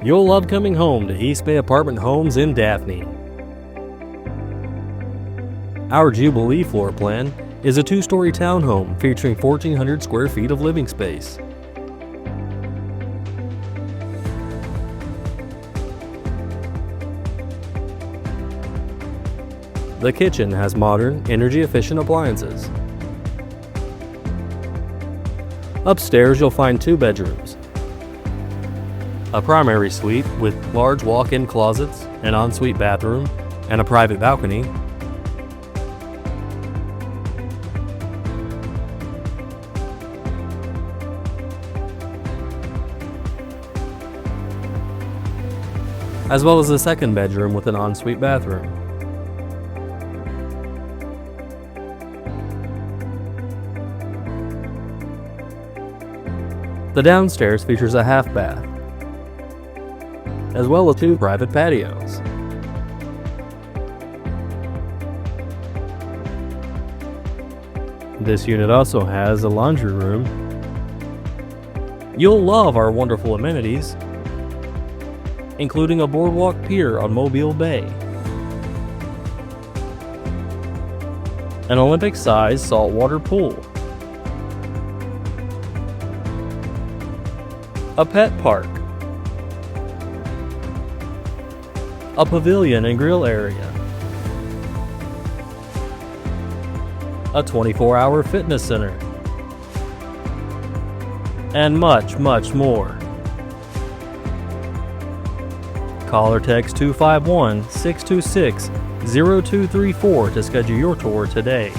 You'll love coming home to East Bay Apartment Homes in Daphne. Our Jubilee floor plan is a 2-story townhome featuring 1,400 square feet of living space. The kitchen has modern, energy-efficient appliances. Upstairs, you'll find 2 bedrooms, a primary suite with large walk-in closets, an ensuite bathroom, and a private balcony. As well as a 2nd bedroom with an ensuite bathroom. The downstairs features a half bath, as well as 2 private patios. This unit also has a laundry room. You'll love our wonderful amenities, including a boardwalk pier on Mobile Bay, an Olympic-sized saltwater pool, a pet park, a pavilion and grill area, a 24-hour fitness center, and much, much more. Call or text 251-626-0234 to schedule your tour today.